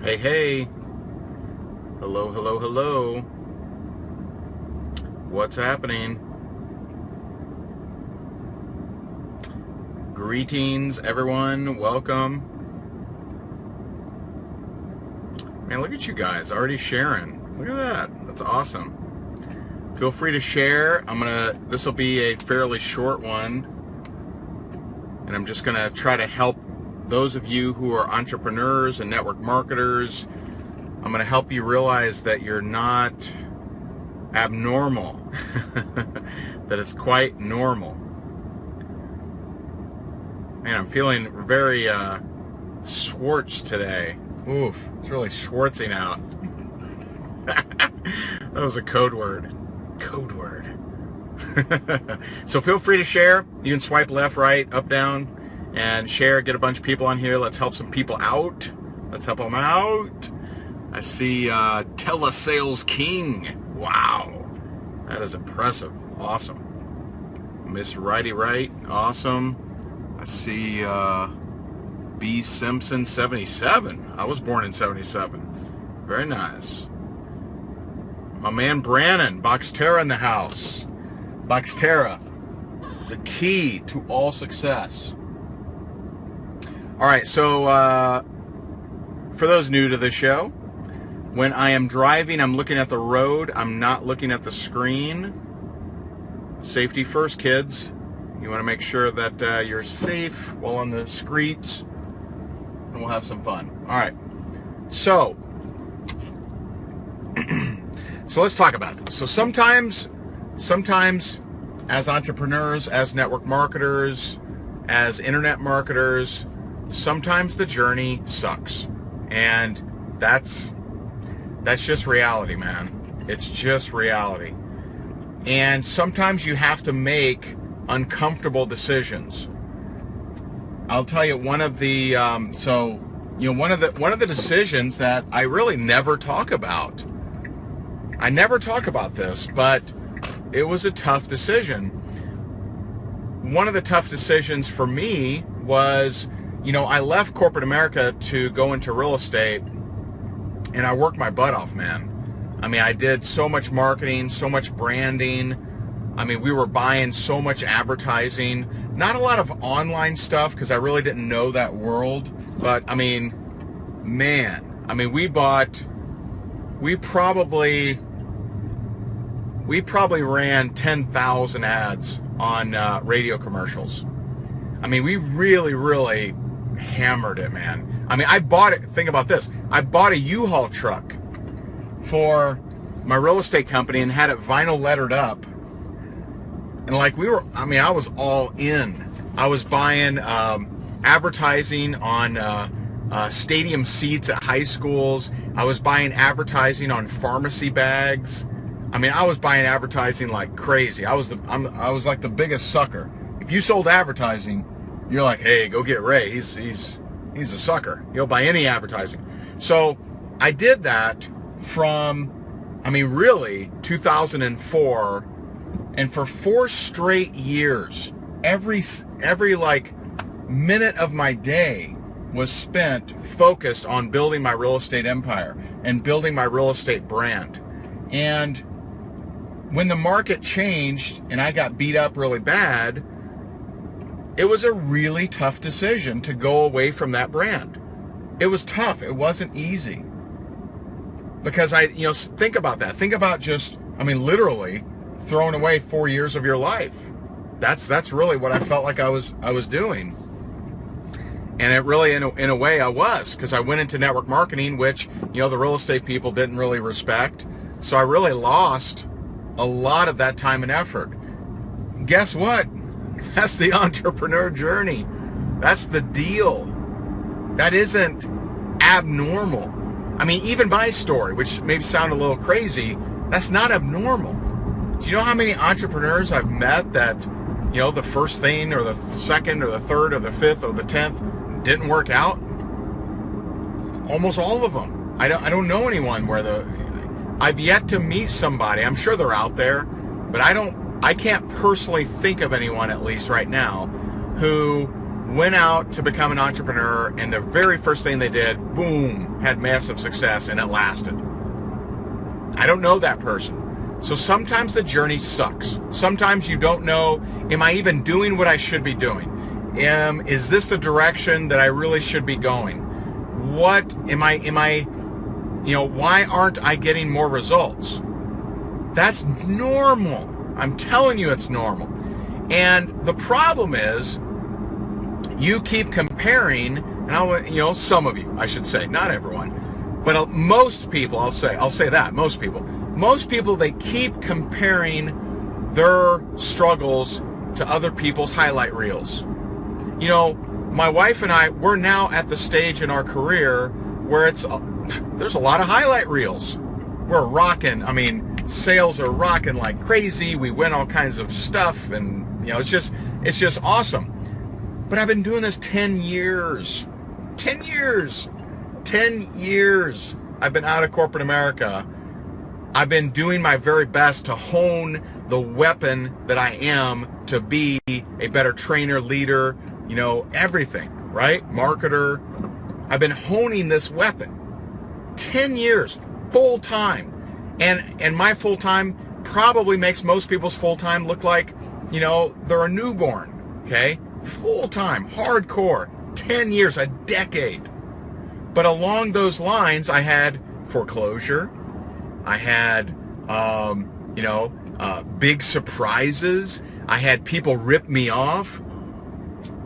Hey, hey. Hello, hello, hello. What's happening? Greetings, everyone. Welcome. Man, look at you guys already sharing. Look at that. That's awesome. Feel free to share. This will be a fairly short one. And I'm just gonna try to help those of you who are entrepreneurs and network marketers. I'm gonna help you realize that you're not abnormal, that it's quite normal. Man, I'm feeling very Schwartz today. Oof, it's really schwartzing out. That was a code word. Code word. So feel free to share. You can swipe left, right, up, down, and share. Get a bunch of people on here. Let's help some people out. Let's help them out. I see Telesales King. Wow. That is impressive. Awesome. Miss Righty Right. Awesome. I see B. Simpson 77. I was born in 77. Very nice. My man Brannon. Boxterra in the house. Boxterra. The key to all success. All right, so for those new to the show, when I am driving, I'm looking at the road. I'm not looking at the screen. Safety first, kids. You want to make sure that you're safe while on the streets, and we'll have some fun. All right. So let's talk about it. So sometimes as entrepreneurs, as network marketers, as internet marketers, sometimes the journey sucks. And that's just reality, man. It's just reality. And sometimes you have to make uncomfortable decisions. I'll tell you one of the one of the decisions that I really never talk about. I never talk about this, but it was a tough decision. One of the tough decisions for me was, I left corporate America to go into real estate, and I worked my butt off, man. I mean, I did so much marketing, so much branding. I mean, we were buying so much advertising. Not a lot of online stuff because I really didn't know that world. But, I mean, man. I mean, we probably ran 10,000 ads on radio commercials. I mean, we really, really hammered it, man. I mean, think about this. I bought a U-Haul truck for my real estate company and had it vinyl lettered up. And I was all in. I was buying advertising on stadium seats at high schools. I was buying advertising on pharmacy bags. I mean, I was buying advertising like crazy. I was like the biggest sucker. If you sold advertising, you're like, hey, go get Ray. He's a sucker. He'll buy any advertising. So I did that from, really 2004, and for 4 straight years, every minute of my day was spent focused on building my real estate empire and building my real estate brand. And when the market changed and I got beat up really bad, it was a really tough decision to go away from that brand. It was tough. It wasn't easy. Because think about that. Think about literally throwing away 4 years of your life. That's really what I felt like I was doing. And it really, in a way, I was, because I went into network marketing, which, the real estate people didn't really respect. So I really lost a lot of that time and effort. Guess what? That's the entrepreneur journey. That's the deal. That isn't abnormal. I mean, even my story, which may sound a little crazy, that's not abnormal. Do you know how many entrepreneurs I've met that, the first thing or the second or the third or the fifth or the 10th didn't work out? Almost all of them. I don't know anyone where I've yet to meet somebody. I'm sure they're out there, but I can't personally think of anyone, at least right now, who went out to become an entrepreneur, and the very first thing they did, boom, had massive success, and it lasted. I don't know that person. So sometimes the journey sucks. Sometimes you don't know, am I even doing what I should be doing? Is this the direction that I really should be going? What am I, why aren't I getting more results? That's normal. I'm telling you it's normal. And the problem is, you keep comparing, and some of you, I should say, not everyone, but most people, I'll say that, most people, they keep comparing their struggles to other people's highlight reels. My wife and I, we're now at the stage in our career where there's a lot of highlight reels. We're rocking, sales are rocking like crazy. We win all kinds of stuff, and it's just awesome. But I've been doing this 10 years. 10 years. 10 years. I've been out of corporate America. I've been doing my very best to hone the weapon that I am to be a better trainer, leader, everything, right? Marketer. I've been honing this weapon. 10 years, full time. And my full time probably makes most people's full time look like, they're a newborn, okay? Full time, hardcore, 10 years, a decade. But along those lines, I had foreclosure. I had, big surprises. I had people rip me off.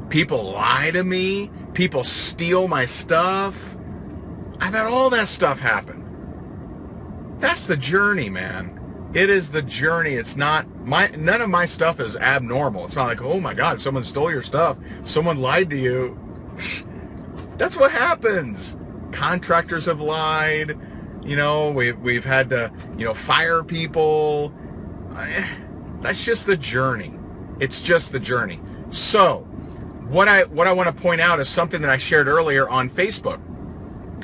People lie to me. People steal my stuff. I've had all that stuff happen. That's the journey, man. It is the journey. It's not none of my stuff is abnormal. It's not like, oh my God, someone stole your stuff. Someone lied to you. That's what happens. Contractors have lied. We've had to, fire people. That's just the journey. It's just the journey. So, what I want to point out is something that I shared earlier on Facebook.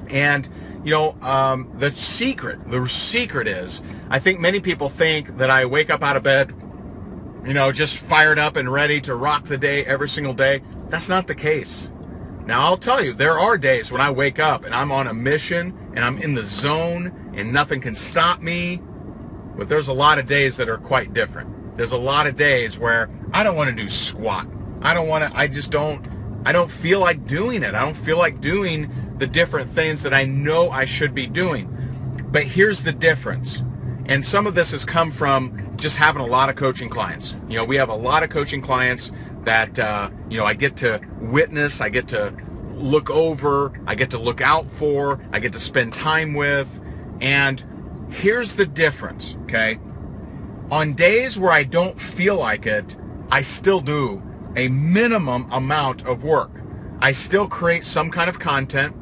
And, the secret is, I think many people think that I wake up out of bed, just fired up and ready to rock the day every single day. That's not the case. Now, I'll tell you, there are days when I wake up and I'm on a mission and I'm in the zone and nothing can stop me. But there's a lot of days that are quite different. There's a lot of days where I don't want to do squat. I don't feel like doing it. I don't feel like doing the different things that I know I should be doing. But here's the difference. And some of this has come from just having a lot of coaching clients. We have a lot of coaching clients that, I get to witness, I get to look over, I get to look out for, I get to spend time with. And here's the difference, okay? On days where I don't feel like it, I still do a minimum amount of work. I still create some kind of content.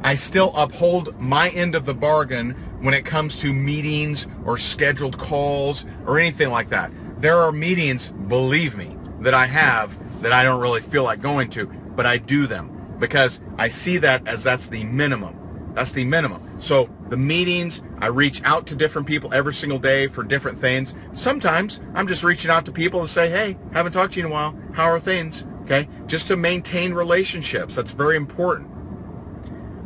I still uphold my end of the bargain when it comes to meetings or scheduled calls or anything like that. There are meetings, believe me, that I have that I don't really feel like going to, but I do them because I see that as that's the minimum. That's the minimum. So the meetings, I reach out to different people every single day for different things. Sometimes I'm just reaching out to people to say, hey, haven't talked to you in a while. How are things? Okay, just to maintain relationships. That's very important.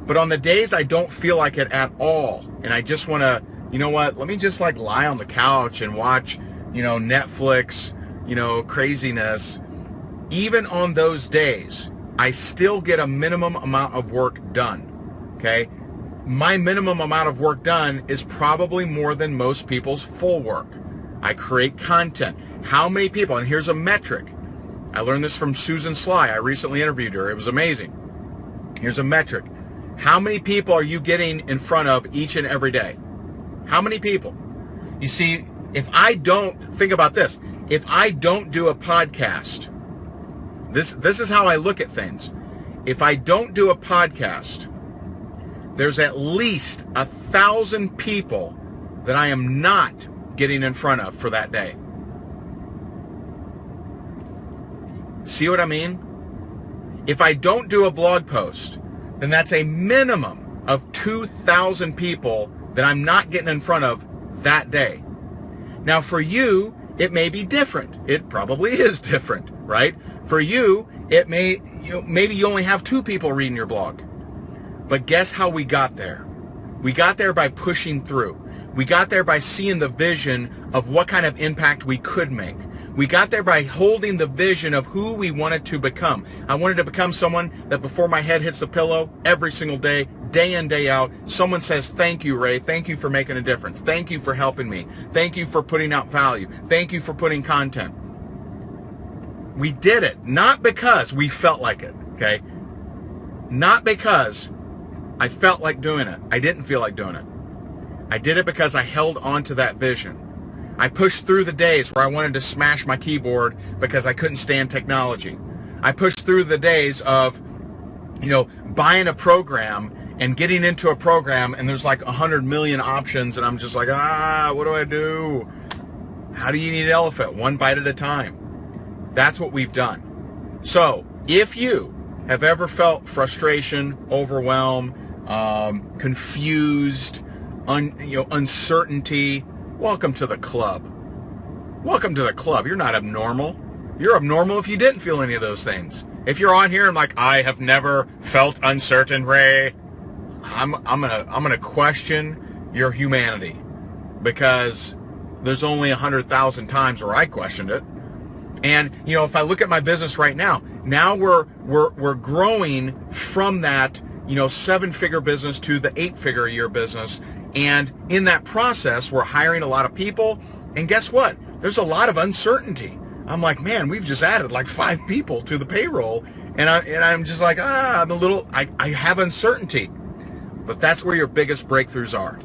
But on the days I don't feel like it at all, and I just want to, let me just lie on the couch and watch, Netflix, craziness. Even on those days, I still get a minimum amount of work done, okay? My minimum amount of work done is probably more than most people's full work. I create content. How many people, and here's a metric. I learned this from Susan Sly. I recently interviewed her. It was amazing. Here's a metric. How many people are you getting in front of each and every day? How many people? You see, think about this. If I don't do a podcast, this is how I look at things. If I don't do a podcast, there's at least 1,000 people that I am not getting in front of for that day. See what I mean? If I don't do a blog post, then that's a minimum of 2,000 people that I'm not getting in front of that day. Now for you, it may be different. It probably is different, right? For you, it may, maybe you only have 2 people reading your blog. But guess how we got there? We got there by pushing through. We got there by seeing the vision of what kind of impact we could make. We got there by holding the vision of who we wanted to become. I wanted to become someone that before my head hits the pillow every single day, day in, day out, someone says, thank you, Ray. Thank you for making a difference. Thank you for helping me. Thank you for putting out value. Thank you for putting content. We did it, not because we felt like it, okay? Not because I felt like doing it. I didn't feel like doing it. I did it because I held on to that vision. I pushed through the days where I wanted to smash my keyboard because I couldn't stand technology. I pushed through the days of, buying a program and getting into a program and there's like 100 million options and I'm just like, what do I do? How do you eat an elephant? One bite at a time. That's what we've done. So if you have ever felt frustration, overwhelm, confused, uncertainty, welcome to the club. Welcome to the club. You're not abnormal. You're abnormal if you didn't feel any of those things. If you're on here and like, I have never felt uncertain, Ray, I'm gonna question your humanity, because there's only 100,000 times where I questioned it. And if I look at my business right now we're growing from that 7-figure business to the 8-figure a year business. And in that process, we're hiring a lot of people. And guess what? There's a lot of uncertainty. I'm like, man, we've just added like 5 people to the payroll. And I'm just like, I have uncertainty. But that's where your biggest breakthroughs are.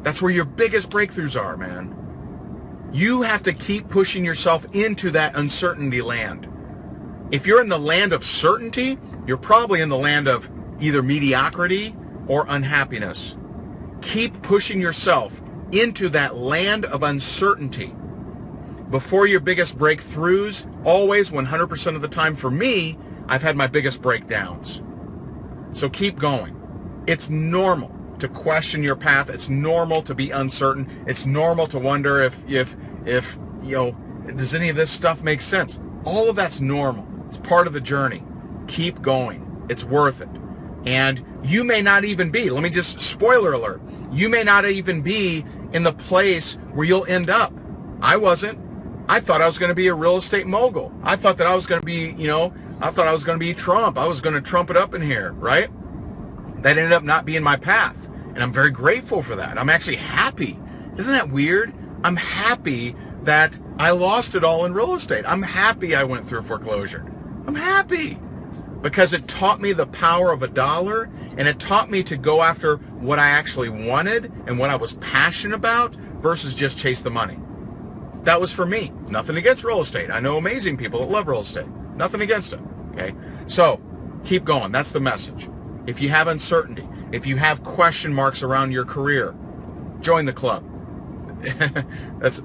That's where your biggest breakthroughs are, man. You have to keep pushing yourself into that uncertainty land. If you're in the land of certainty, you're probably in the land of either mediocrity or unhappiness. Keep pushing yourself into that land of uncertainty. Before your biggest breakthroughs, always 100% of the time for me, I've had my biggest breakdowns. So keep going. It's normal to question your path. It's normal to be uncertain. It's normal to wonder if does any of this stuff make sense? All of that's normal. It's part of the journey. Keep going. It's worth it. And you may not even be, let me just, spoiler alert, you may not even be in the place where you'll end up. I wasn't. I thought I was going to be a real estate mogul. I thought that I was going to be, I thought I was going to be Trump. I was going to trump it up in here, right? That ended up not being my path. And I'm very grateful for that. I'm actually happy. Isn't that weird? I'm happy that I lost it all in real estate. I'm happy I went through foreclosure. I'm happy because it taught me the power of $1, and it taught me to go after what I actually wanted and what I was passionate about versus just chase the money. That was for me. Nothing against real estate. I know amazing people that love real estate. Nothing against it. Okay? So keep going. That's the message. If you have uncertainty, if you have question marks around your career, join the club.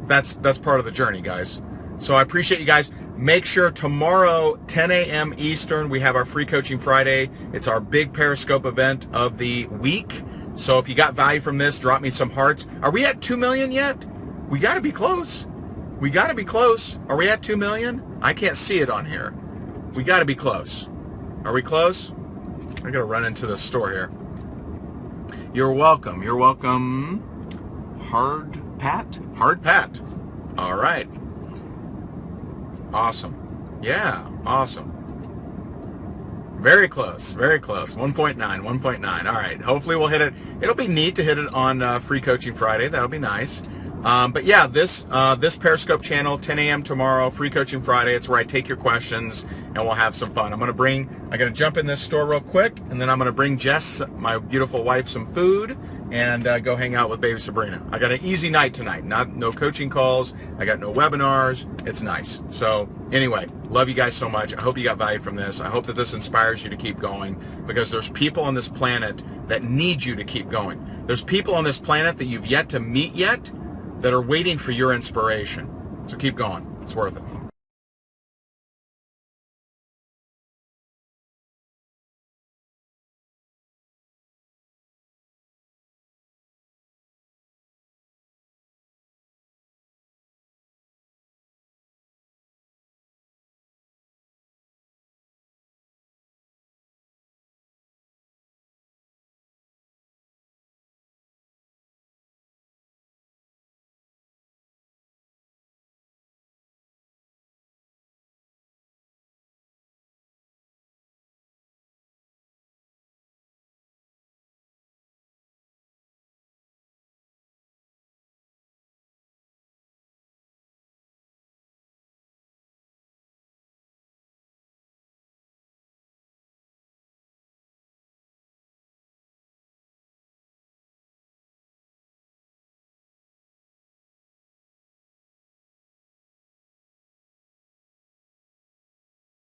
that's part of the journey, guys. So I appreciate you guys. Make sure tomorrow, 10 a.m. Eastern, we have our Free Coaching Friday. It's our big Periscope event of the week. So if you got value from this, drop me some hearts. Are we at 2 million yet? We got to be close. We got to be close. Are we at 2 million? I can't see it on here. We got to be close. Are we close? I got to run into the store here. You're welcome. You're welcome. Hard Pat. All right. Awesome. Yeah, awesome. Very close. 1.9. All right. Hopefully we'll hit it. It'll be neat to hit it on Free Coaching Friday. That'll be nice. But yeah, this Periscope channel, 10 a.m. tomorrow, Free Coaching Friday. It's where I take your questions and we'll have some fun. I'm gonna jump in this store real quick, and then I'm gonna bring Jess, my beautiful wife, some food and go hang out with baby Sabrina. I got an easy night tonight. No coaching calls. I got no webinars. It's nice. So anyway, love you guys so much. I hope you got value from this. I hope that this inspires you to keep going, because there's people on this planet that need you to keep going. There's people on this planet that you've yet to meet yet that are waiting for your inspiration. So keep going. It's worth it.